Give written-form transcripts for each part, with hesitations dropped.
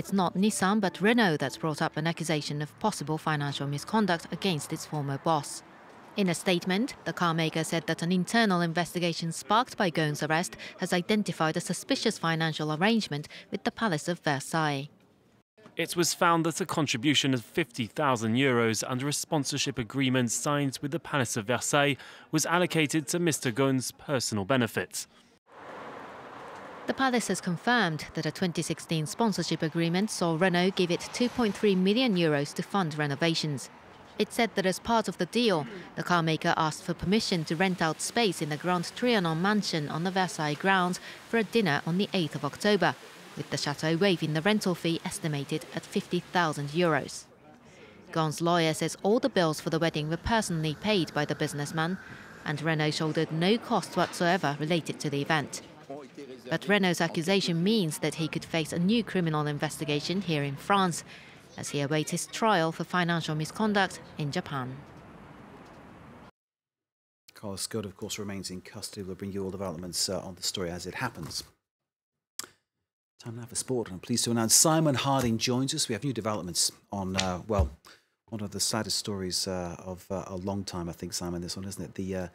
It's not Nissan but Renault that's brought up an accusation of possible financial misconduct against its former boss. In a statement, the carmaker said that an internal investigation sparked by Ghosn's arrest has identified a suspicious financial arrangement with the Palace of Versailles. It was found that a contribution of €50,000 under a sponsorship agreement signed with the Palace of Versailles was allocated to Mr. Ghosn's personal benefit. The Palace has confirmed that a 2016 sponsorship agreement saw Renault give it €2.3 million to fund renovations. It said that as part of the deal, the carmaker asked for permission to rent out space in the Grand Trianon mansion on the Versailles grounds for a dinner on the 8th of October, with the chateau waiving the rental fee estimated at €50,000. Ghosn's lawyer says all the bills for the wedding were personally paid by the businessman, and Renault shouldered no cost whatsoever related to the event. But Renault's accusation means that he could face a new criminal investigation here in France, as he awaits his trial for financial misconduct in Japan. Carlos Ghosn, of course, remains in custody. We'll bring you all developments on the story as it happens. Time now for sport, and I'm pleased to announce Simon Harding joins us. We have new developments on, well, one of the saddest stories of a long time, I think, Simon, this one, isn't it? The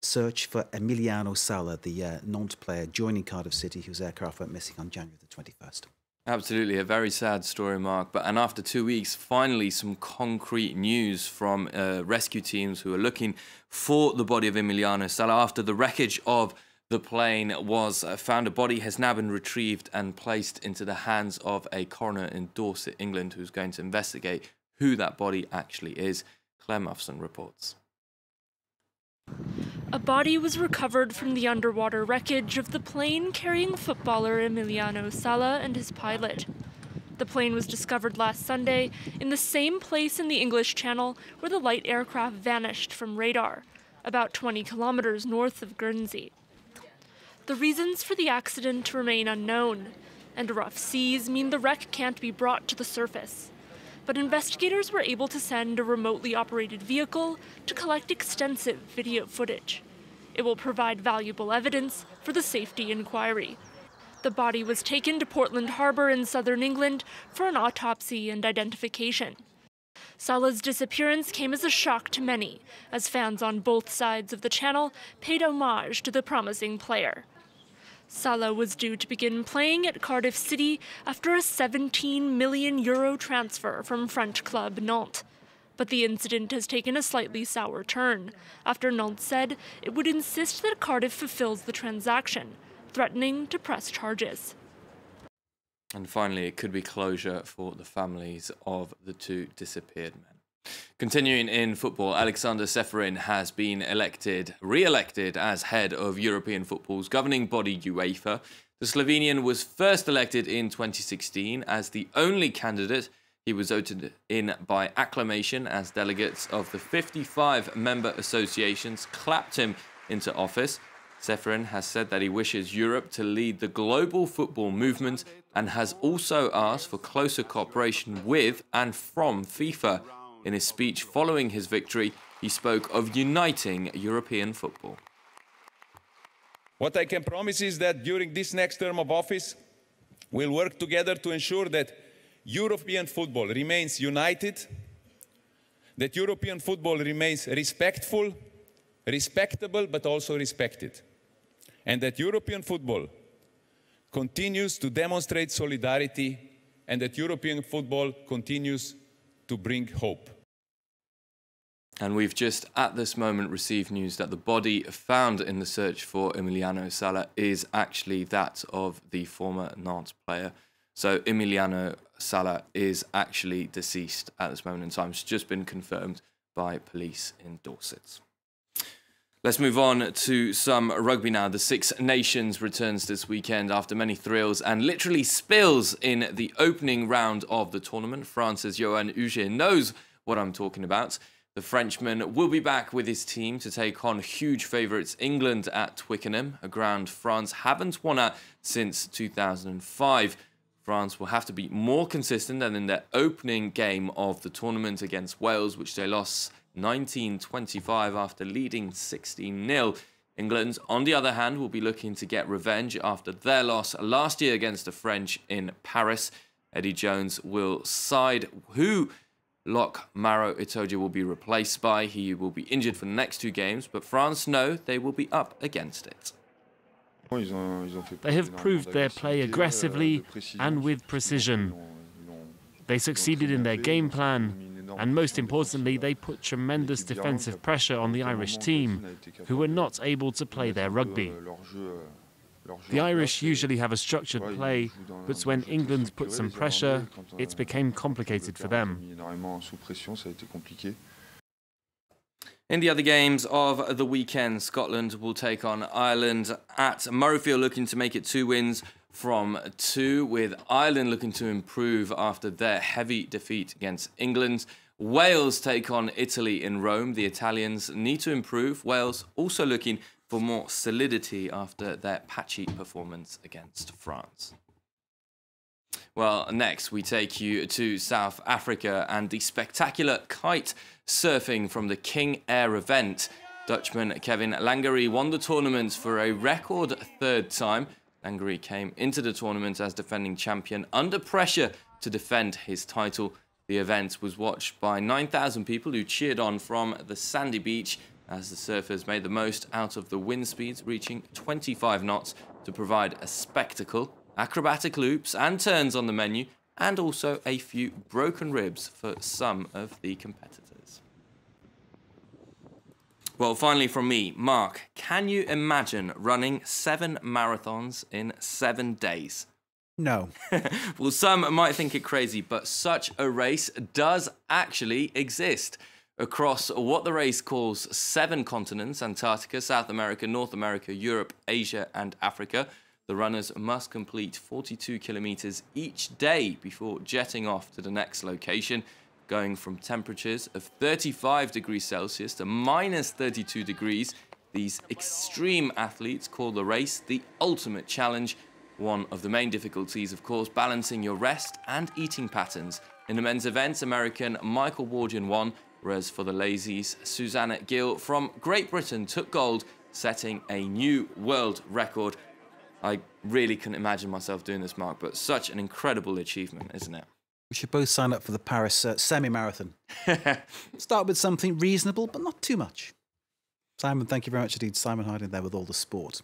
search for Emiliano Sala, the Nantes player joining Cardiff City, whose aircraft went missing on January the 21st. Absolutely, a very sad story, Mark. And after 2 weeks, finally some concrete news from rescue teams who are looking for the body of Emiliano Sala. After the wreckage of the plane was found, a body has now been retrieved and placed into the hands of a coroner in Dorset, England, who's going to investigate who that body actually is. Claire Muffson reports. A body was recovered from the underwater wreckage of the plane carrying footballer Emiliano Sala and his pilot. The plane was discovered last Sunday in the same place in the English Channel where the light aircraft vanished from radar, about 20 kilometers north of Guernsey. The reasons for the accident remain unknown, and rough seas mean the wreck can't be brought to the surface. But investigators were able to send a remotely operated vehicle to collect extensive video footage. It will provide valuable evidence for the safety inquiry. The body was taken to Portland Harbour in southern England for an autopsy and identification. Sala's disappearance came as a shock to many, as fans on both sides of the channel paid homage to the promising player. Sala was due to begin playing at Cardiff City after a €17 million transfer from French club Nantes. But the incident has taken a slightly sour turn, after Nantes said it would insist that Cardiff fulfills the transaction, threatening to press charges. And finally, it could be closure for the families of the two disappeared men. Continuing in football, Alexander Ceferin has been re-elected as head of European football's governing body UEFA. The Slovenian was first elected in 2016 as the only candidate. He was voted in by acclamation as delegates of the 55 member associations clapped him into office. Ceferin has said that he wishes Europe to lead the global football movement and has also asked for closer cooperation with and from FIFA. In his speech following his victory, he spoke of uniting European football. What I can promise is that during this next term of office, we'll work together to ensure that European football remains united, that European football remains respectful, respectable, but also respected, and that European football continues to demonstrate solidarity, and that European football continues to bring hope. And we've just at this moment received news that the body found in the search for Emiliano Sala is actually that of the former Nantes player. So Emiliano Sala is actually deceased at this moment in time. It's just been confirmed by police in Dorset. Let's move on to some rugby now. The Six Nations returns this weekend after many thrills and literally spills in the opening round of the tournament. France's Johan Huget knows what I'm talking about. The Frenchman will be back with his team to take on huge favourites England at Twickenham, a ground France haven't won at since 2005. France will have to be more consistent than in their opening game of the tournament against Wales, which they lost 19-25 after leading 16-0. England, on the other hand, will be looking to get revenge after their loss last year against the French in Paris. Eddie Jones will decide who lock Maro Itoje will be replaced by. He will be injured for the next 2 games, but France know they will be up against it. They have proved their play aggressively and with precision. They succeeded in their game plan, and most importantly, they put tremendous defensive pressure on the Irish team, who were not able to play their rugby. The Irish usually have a structured play, but when England put some pressure, it became complicated for them. In the other games of the weekend, Scotland will take on Ireland at Murrayfield, looking to make it 2 wins from 2, with Ireland looking to improve after their heavy defeat against England. Wales take on Italy in Rome. The Italians need to improve. Wales also looking for more solidity after their patchy performance against France. Well, next we take you to South Africa and the spectacular kite surfing from the King Air event. Dutchman Kevin Langery won the tournament for a record 3rd time. Langery came into the tournament as defending champion under pressure to defend his title. The event was watched by 9,000 people who cheered on from the sandy beach as the surfers made the most out of the wind speeds reaching 25 knots to provide a spectacle. Acrobatic loops and turns on the menu, and also a few broken ribs for some of the competitors. Well, finally from me, Mark, can you imagine running 7 marathons in 7 days? No. Well, some might think it crazy, but such a race does actually exist. Across what the race calls 7 continents, Antarctica, South America, North America, Europe, Asia and Africa, the runners must complete 42 kilometers each day before jetting off to the next location, going from temperatures of 35 degrees Celsius to minus 32 degrees. These extreme athletes call the race the ultimate challenge. One of the main difficulties, of course, balancing your rest and eating patterns. In the men's event, American Michael Wardian won, whereas for the lazies, Susanna Gill from Great Britain took gold, setting a new world record. I really couldn't imagine myself doing this, Mark, but such an incredible achievement, isn't it? We should both sign up for the Paris semi-marathon. Start with something reasonable, but not too much. Simon, thank you very much indeed. Simon Harding there with all the sport.